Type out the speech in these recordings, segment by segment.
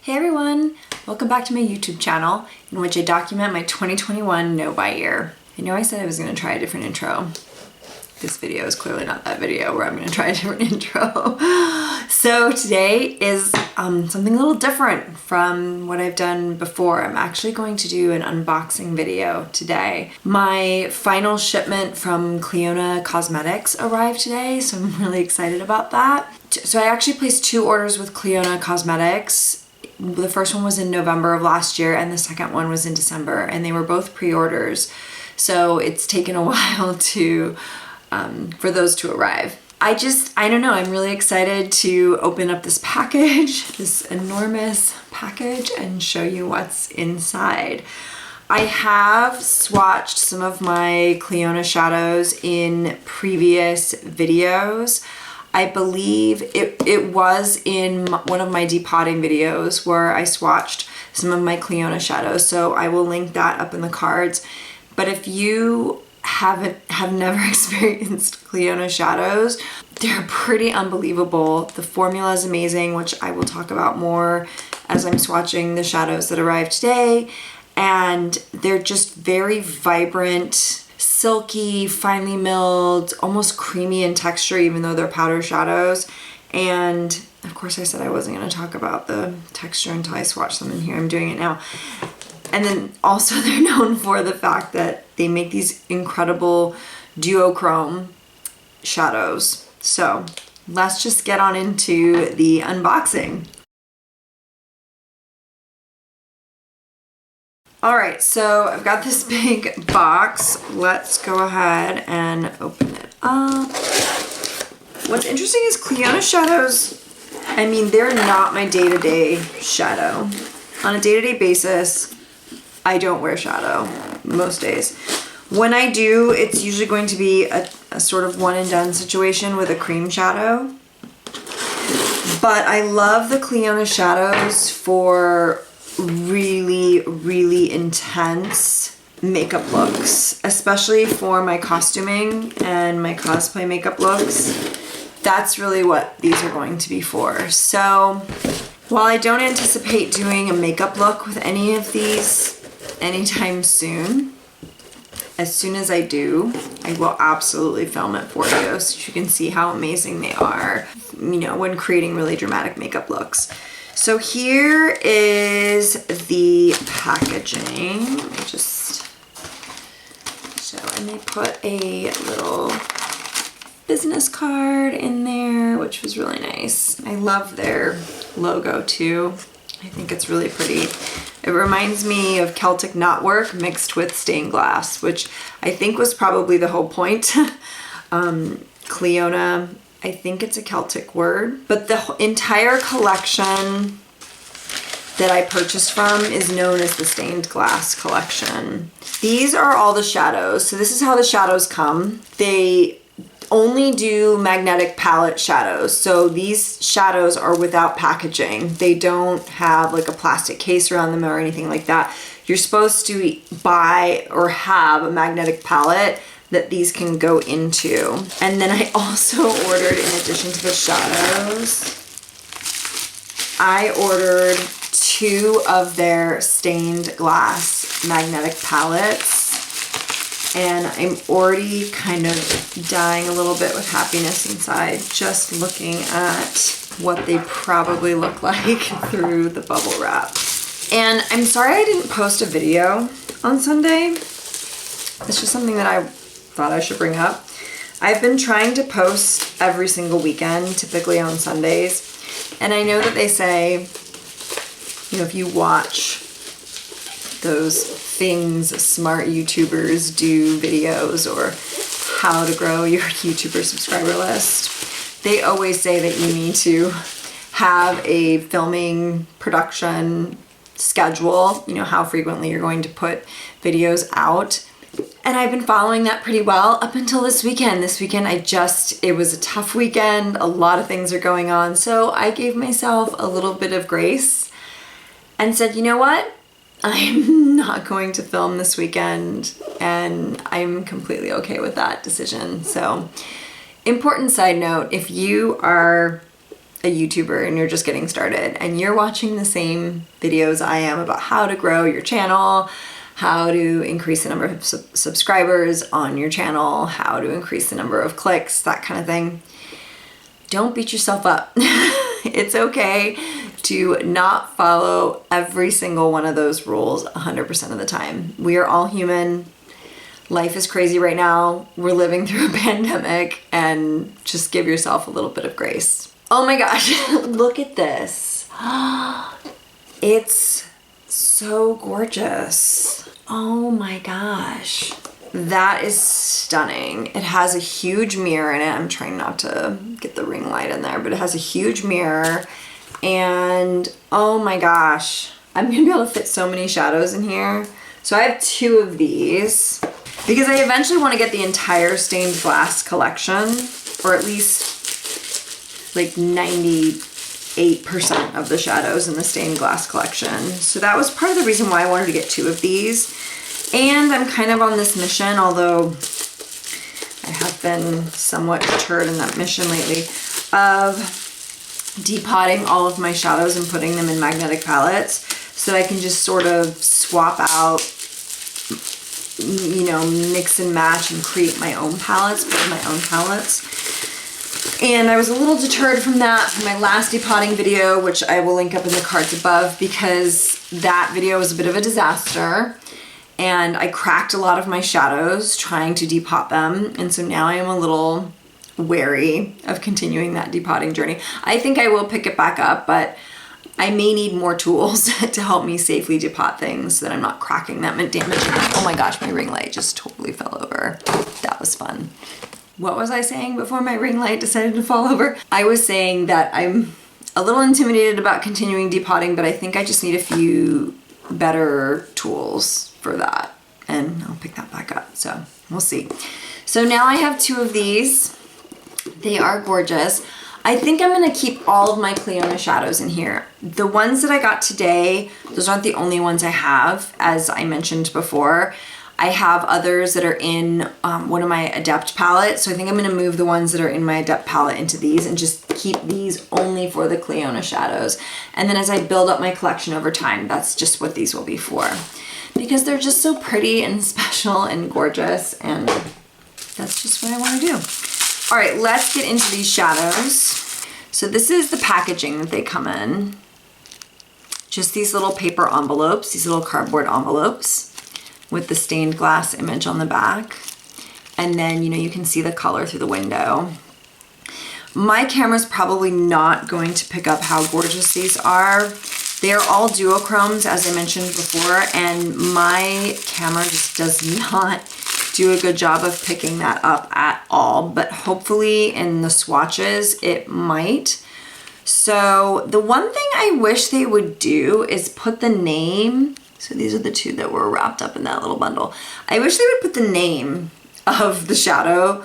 Hey everyone! Welcome back to my YouTube channel in which I document my 2021 know by year. I know I said I was going to try a different intro. This video is clearly not that video where I'm going to try a different intro. So today is something a little different from what I've done before. I'm actually going to do an unboxing video today. My final shipment from Clionadh Cosmetics arrived today, so I'm really excited about that. So I actually placed 2 orders with Clionadh Cosmetics. The first one was in November of last year and the second one was in December, and they were both pre-orders. So it's taken a while for those to arrive. I don't know, I'm really excited to open up this package, this enormous package, and show you what's inside. I have swatched some of my Clionadh shadows in previous videos. I believe it was in one of my depotting videos where I swatched some of my Clionadh shadows, so I will link that up in the cards. But if you have never experienced Clionadh shadows, they're pretty unbelievable. The formula is amazing, which I will talk about more as I'm swatching the shadows that arrived today. And they're just very vibrant, silky, finely milled, almost creamy in texture, even though they're powder shadows. And of course I said I wasn't going to talk about the texture until I swatch them in here. I'm doing it now. And then also they're known for the fact that they make these incredible duochrome shadows. So let's just get on into the unboxing. Alright, so I've got this big box. Let's go ahead and open it up. What's interesting is Clionadh shadows, I mean, they're not my day-to-day shadow. On a day-to-day basis, I don't wear shadow most days. When I do, it's usually going to be a sort of one and done situation with a cream shadow. But I love the Clionadh shadows for really, really intense makeup looks, especially for my costuming and my cosplay makeup looks. That's really what these are going to be for. So while I don't anticipate doing a makeup look with any of these anytime soon, as soon as I do, I will absolutely film it for you so you can see how amazing they are, you know, when creating really dramatic makeup looks. So here is the packaging. And they put a little business card in there, which was really nice. I love their logo too. I think it's really pretty. It reminds me of Celtic knotwork mixed with stained glass, which I think was probably the whole point. Clionadh, I think it's a Celtic word, but the entire collection that I purchased from is known as the stained glass collection. These are all the shadows. So this is how the shadows come. They only do magnetic palette shadows. So these shadows are without packaging. They don't have like a plastic case around them or anything like that. You're supposed to buy or have a magnetic palette that these can go into. And then I also ordered, in addition to the shadows, I ordered 2 of their stained glass magnetic palettes. And I'm already kind of dying a little bit with happiness inside just looking at what they probably look like through the bubble wrap. And I'm sorry I didn't post a video on Sunday. It's just something that I thought I should bring up. I've been trying to post every single weekend, typically on Sundays. And I know that they say, you know, if you watch those things smart YouTubers do videos or how to grow your YouTuber subscriber list, they always say that you need to have a filming production schedule, you know, how frequently you're going to put videos out. And I've been following that pretty well up until this weekend. This weekend it was a tough weekend. A lot of things are going on. So I gave myself a little bit of grace and said, you know what? I'm not going to film this weekend, and I'm completely okay with that decision. So, important side note, if you are a YouTuber and you're just getting started and you're watching the same videos I am about how to grow your channel, how to increase the number of subscribers on your channel, how to increase the number of clicks, that kind of thing, don't beat yourself up. It's okay to not follow every single one of those rules 100% of the time. We are all human. Life is crazy right now. We're living through a pandemic, and just give yourself a little bit of grace. Oh my gosh, look at this. It's so gorgeous. Oh my gosh. That is stunning. It has a huge mirror in it. I'm trying not to get the ring light in there, but it has a huge mirror. And oh my gosh, I'm gonna be able to fit so many shadows in here. So I have 2 of these because I eventually want to get the entire stained glass collection, or at least like 98% of the shadows in the stained glass collection. So that was part of the reason why I wanted to get 2 of these. And I'm kind of on this mission, although I have been somewhat deterred in that mission lately, of depotting all of my shadows and putting them in magnetic palettes so that I can just sort of swap out, you know, mix and match and create my own palettes, build my own palettes. And I was a little deterred from that from my last depotting video, which I will link up in the cards above, because that video was a bit of a disaster. And I cracked a lot of my shadows trying to depot them. And so now I am a little wary of continuing that depotting journey. I think I will pick it back up, but I may need more tools to help me safely depot things so that I'm not cracking them and damaging them. Oh my gosh, my ring light just totally fell over. That was fun. What was I saying before my ring light decided to fall over? I was saying that I'm a little intimidated about continuing depotting, but I think I just need a few better tools for that, and I'll pick that back up, so we'll see. So now I have 2 of these. They are gorgeous. I think I'm gonna keep all of my Clionadh shadows in here. The ones that I got today, those aren't the only ones I have, as I mentioned before. I have others that are in one of my Adept palettes, so I think I'm gonna move the ones that are in my Adept palette into these and just keep these only for the Clionadh shadows. And then as I build up my collection over time, that's just what these will be for. Because they're just so pretty and special and gorgeous, and that's just what I want to do. All right, let's get into these shadows. So this is the packaging that they come in. Just these little paper envelopes, these little cardboard envelopes with the stained glass image on the back. And then, you know, you can see the color through the window. My camera's probably not going to pick up how gorgeous these are. They are all duochromes, as I mentioned before, and my camera just does not do a good job of picking that up at all, but hopefully in the swatches it might. So the one thing I wish they would do is put the name, so these are the 2 that were wrapped up in that little bundle. I wish they would put the name of the shadow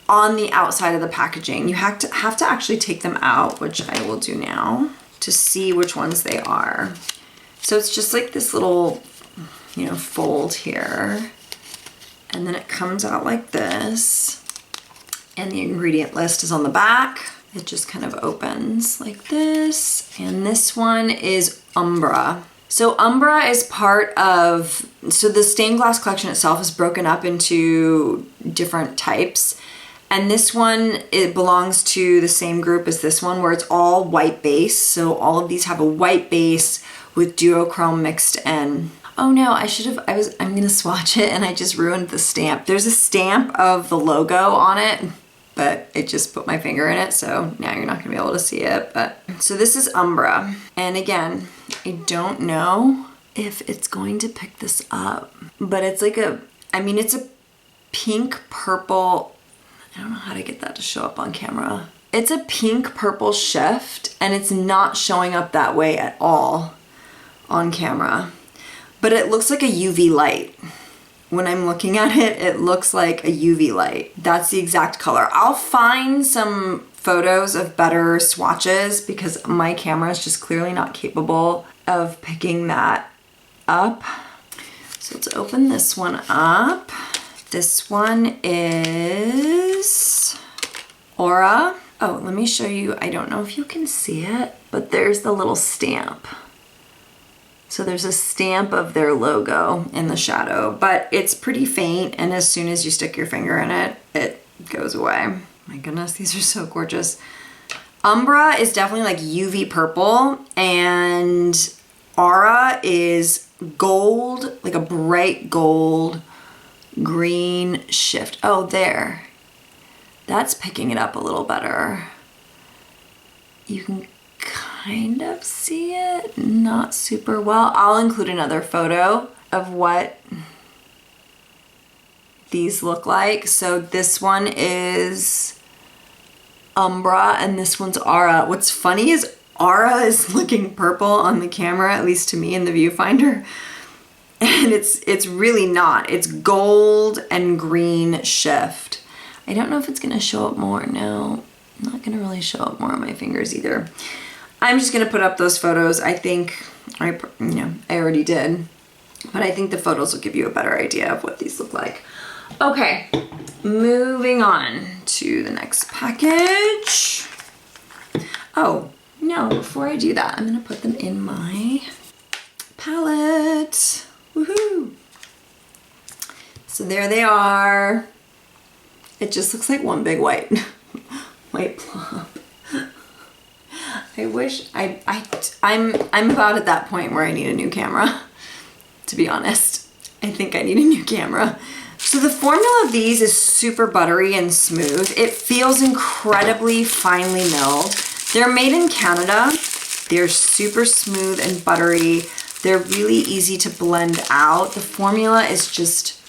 on the outside of the packaging. You have to actually take them out, which I will do now, to see which ones they are. So it's just like this little, you know, fold here. And then it comes out like this. And the ingredient list is on the back. It just kind of opens like this. And this one is Umbra. So Umbra is part of, so the stained glass collection itself is broken up into different types. And this one, it belongs to the same group as this one, where it's all white base. So all of these have a white base with duochrome mixed in. Oh no, I'm gonna swatch it and I just ruined the stamp. There's a stamp of the logo on it, but it just put my finger in it. So now you're not gonna be able to see it. But so this is Umbra. And again, I don't know if it's going to pick this up, but it's like it's a pink purple, I don't know how to get that to show up on camera. It's a pink purple shift and it's not showing up that way at all on camera, but it looks like a UV light. When I'm looking at it, it looks like a UV light. That's the exact color. I'll find some photos of better swatches because my camera is just clearly not capable of picking that up. So let's open this one up. This one is Aura. Oh, let me show you. I don't know if you can see it, but there's the little stamp. So there's a stamp of their logo in the shadow, but it's pretty faint, and as soon as you stick your finger in it, it goes away. My goodness, these are so gorgeous. Umbra is definitely like UV purple, and Aura is gold, like a bright gold green shift. Oh, there. That's picking it up a little better. You can kind of see it, not super well. I'll include another photo of what these look like. So this one is Umbra and this one's Aura. What's funny is Aura is looking purple on the camera, at least to me in the viewfinder. And it's really not. It's gold and green shift. I don't know if it's gonna show up more. No, not gonna really show up more on my fingers either. I'm just gonna put up those photos. I think, I already did, but I think the photos will give you a better idea of what these look like. Okay, moving on to the next package. Oh, no, before I do that, I'm gonna put them in my palette. Woohoo! So there they are. It just looks like one big white plop. I wish I'm about at that point where I need a new camera, to be honest. I think I need a new camera. So the formula of these is super buttery and smooth. It feels incredibly finely milled. They're made in Canada. They're super smooth and buttery. They're really easy to blend out. The formula is just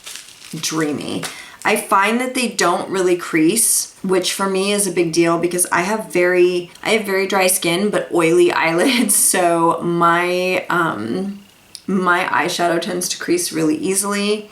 dreamy. I find that they don't really crease, which for me is a big deal because I have very dry skin but oily eyelids, so my my eyeshadow tends to crease really easily.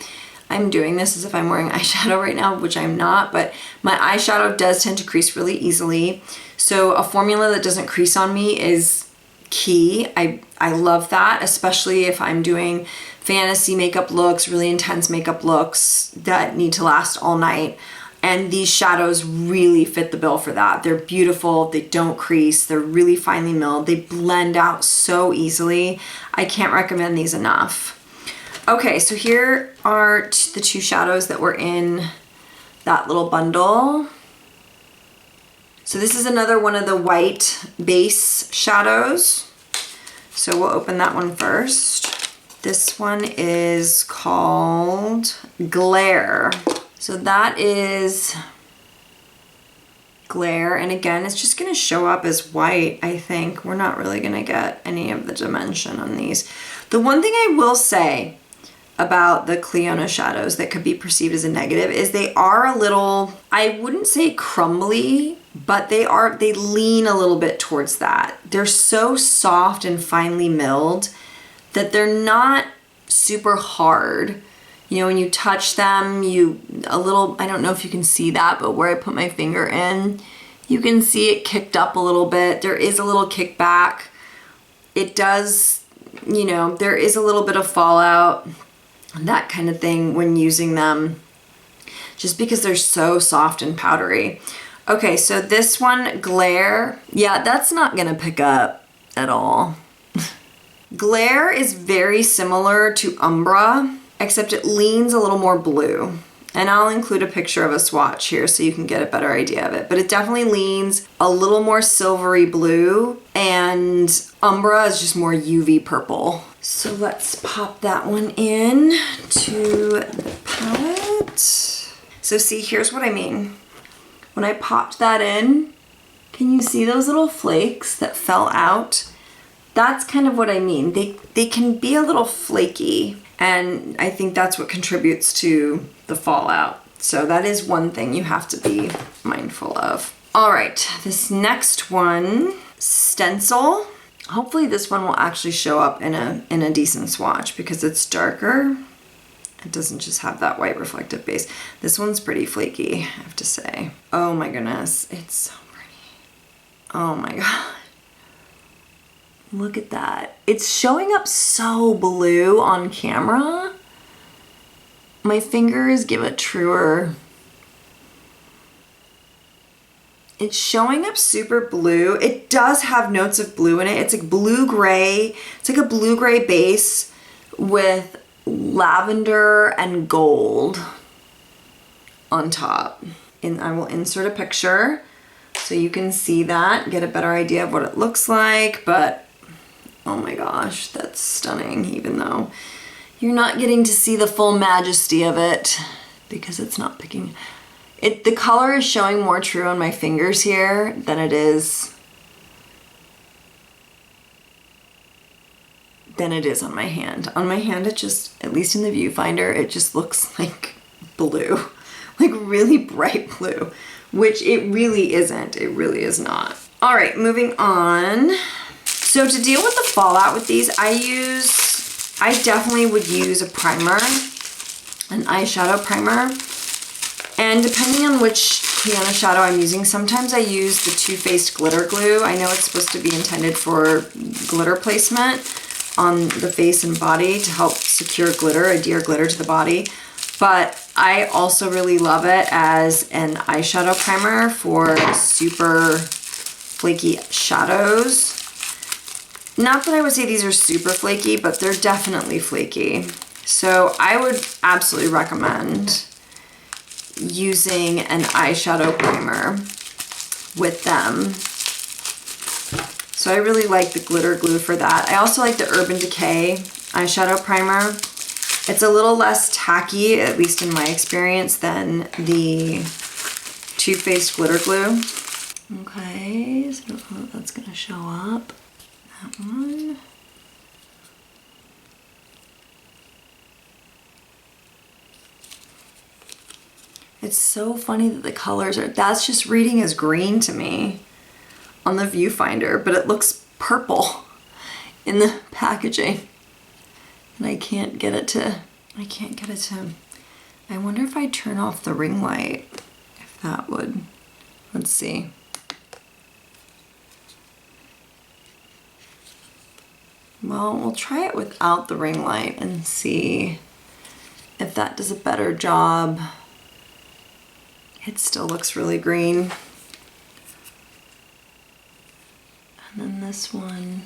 I'm doing this as if I'm wearing eyeshadow right now, which I'm not, but my eyeshadow does tend to crease really easily. So a formula that doesn't crease on me is key. I love that, especially if I'm doing fantasy makeup looks, really intense makeup looks that need to last all night. And these shadows really fit the bill for that. They're beautiful, they don't crease, they're really finely milled, they blend out so easily. I can't recommend these enough. Okay, so here are the two shadows that were in that little bundle. So this is another one of the white base shadows. So we'll open that one first. This one is called Glare. So that is Glare, and again, it's just gonna show up as white, I think. We're not really gonna get any of the dimension on these. The one thing I will say about the Clionadh shadows that could be perceived as a negative is they are a little, I wouldn't say crumbly, but they lean a little bit towards that. They're so soft and finely milled that they're not super hard. You know, when you touch them, I don't know if you can see that, but where I put my finger in, you can see it kicked up a little bit. There is a little kickback. It does, there is a little bit of fallout, that kind of thing when using them, just because they're so soft and powdery. Okay, so this one, Glare, yeah, that's not gonna pick up at all. Glare is very similar to Umbra, except it leans a little more blue. And I'll include a picture of a swatch here so you can get a better idea of it. But it definitely leans a little more silvery blue, and Umbra is just more UV purple. So let's pop that one in to the palette. So see, here's what I mean. When I popped that in, can you see those little flakes that fell out? That's kind of what I mean. They can be a little flaky, and I think that's what contributes to the fallout. So that is one thing you have to be mindful of. All right, this next one, Stencil. Hopefully this one will actually show up in a decent swatch because it's darker. It doesn't just have that white reflective base. This one's pretty flaky, I have to say. Oh my goodness, it's so pretty. Oh my God. Look at that. It's showing up so blue on camera. My fingers give a truer. It's showing up super blue. It does have notes of blue in it. It's like blue-gray. It's like a blue-gray base with lavender and gold on top. And I will insert a picture so you can see that, get a better idea of what it looks like. But oh my gosh, that's stunning, even though you're not getting to see the full majesty of it because it's not picking. The color is showing more true on my fingers here than it is on my hand. On my hand, it just, at least in the viewfinder, it just looks like blue, like really bright blue, which it really isn't. It really is not. All right, moving on. So to deal with the fallout with these, I definitely would use a primer, an eyeshadow primer. And depending on which Clionadh shadow I'm using, sometimes I use the Too Faced glitter glue. I know it's supposed to be intended for glitter placement on the face and body to help secure glitter, adhere glitter to the body. But I also really love it as an eyeshadow primer for super flaky shadows. Not that I would say these are super flaky, but they're definitely flaky. So I would absolutely recommend using an eyeshadow primer with them. So I really like the glitter glue for that. I also like the Urban Decay eyeshadow primer. It's a little less tacky, at least in my experience, than the Too Faced glitter glue. Okay, so I don't know if that's gonna show up. That one. It's so funny that the colors are, that's just reading as green to me on the viewfinder, but it looks purple in the packaging. And I can't get it to, I wonder if I turn off the ring light, if that would, let's see. Well, we'll try it without the ring light and see if that does a better job. It still looks really green. And then this one.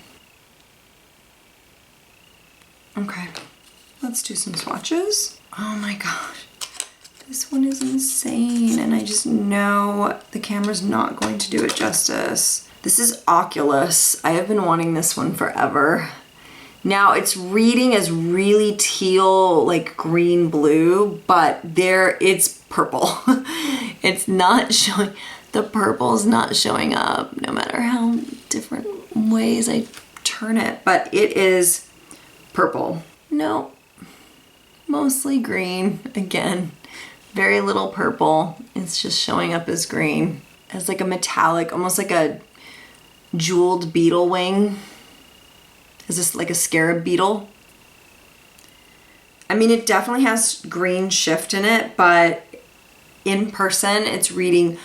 Okay, let's do some swatches. Oh my gosh, this one is insane. And I just know the camera's not going to do it justice. This is Oculus. I have been wanting this one forever. Now it's reading as really teal, like green blue, but it's purple. It's not showing, the purple's not showing up no matter how different ways I turn it, but it is purple. No, mostly green. Again, very little purple. It's just showing up as green, as like a metallic, almost like a jeweled beetle wing. Is this like a scarab beetle? I mean, it definitely has green shift in it, but in person, it's reading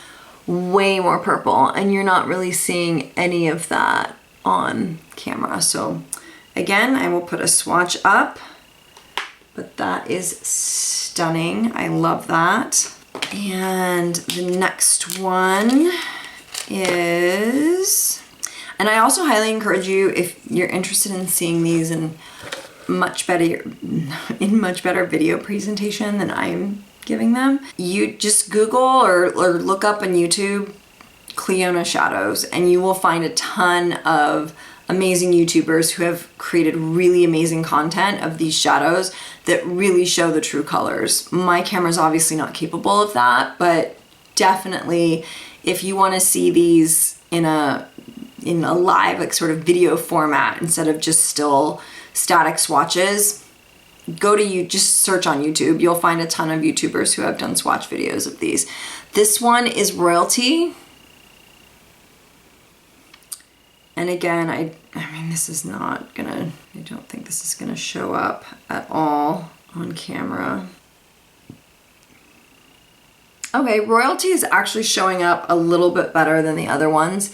way more purple, and you're not really seeing any of that on camera. So again, I will put a swatch up, but that is stunning. I love that. And the next one is, and I also highly encourage you, if you're interested in seeing these in much better video presentation than I'm giving them, you just Google or look up on YouTube Clionadh shadows, and you will find a ton of amazing YouTubers who have created really amazing content of these shadows that really show the true colors. My camera's obviously not capable of that, but definitely if you want to see these in a live, like sort of video format instead of just still static swatches, just search on YouTube. You'll find a ton of YouTubers who have done swatch videos of these. This one is Royalty. And again, I mean, this is not gonna, I don't think this is gonna show up at all on camera. Okay, Royalty is actually showing up a little bit better than the other ones.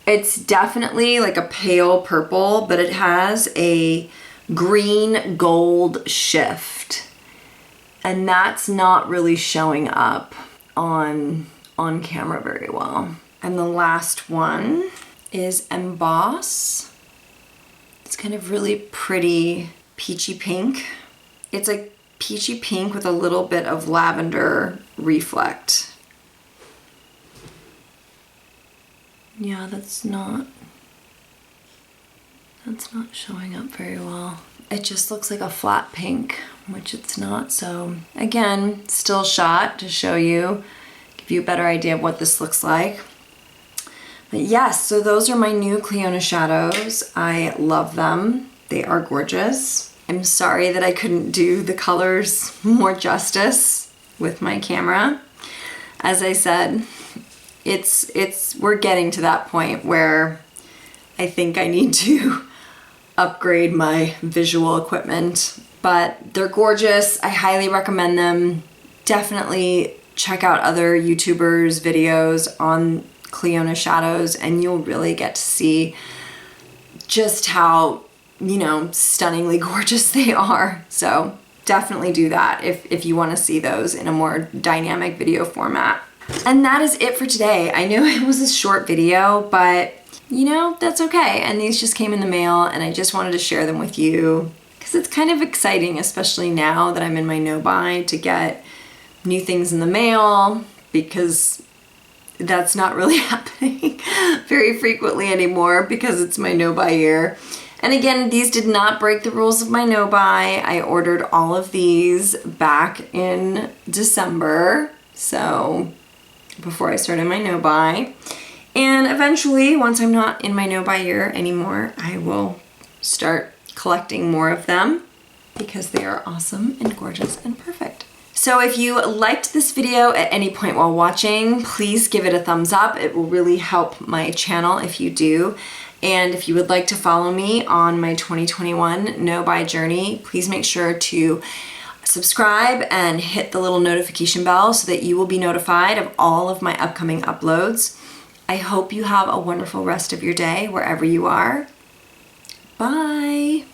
It's definitely like a pale purple, but it has a green gold shift. And that's not really showing up on camera very well. And the last one is Emboss. It's kind of really pretty peachy pink. It's like peachy pink with a little bit of lavender reflect. Yeah, that's not showing up very well. It just looks like a flat pink, which it's not. So again, still shot to show you, give you a better idea of what this looks like. But yes, so those are my new Clionadh shadows. I love them. They are gorgeous. I'm sorry that I couldn't do the colors more justice with my camera. As I said, we're getting to that point where I think I need to upgrade my visual equipment, but they're gorgeous. I highly recommend them. Definitely check out other YouTubers' videos on Clionadh shadows and you'll really get to see just how, you know, stunningly gorgeous they are. So definitely do that if you want to see those in a more dynamic video format. And that is it for today. I know it was a short video, but you know, that's okay. And these just came in the mail and I just wanted to share them with you because it's kind of exciting, especially now that I'm in my no-buy, to get new things in the mail, because that's not really happening very frequently anymore because it's my no-buy year. And again, these did not break the rules of my no-buy. I ordered all of these back in December, so before I started my no-buy. And eventually, once I'm not in my no-buy year anymore, I will start collecting more of them because they are awesome and gorgeous and perfect. So if you liked this video at any point while watching, please give it a thumbs up. It will really help my channel if you do. And if you would like to follow me on my 2021 no-buy journey, please make sure to subscribe and hit the little notification bell so that you will be notified of all of my upcoming uploads. I hope you have a wonderful rest of your day wherever you are. Bye.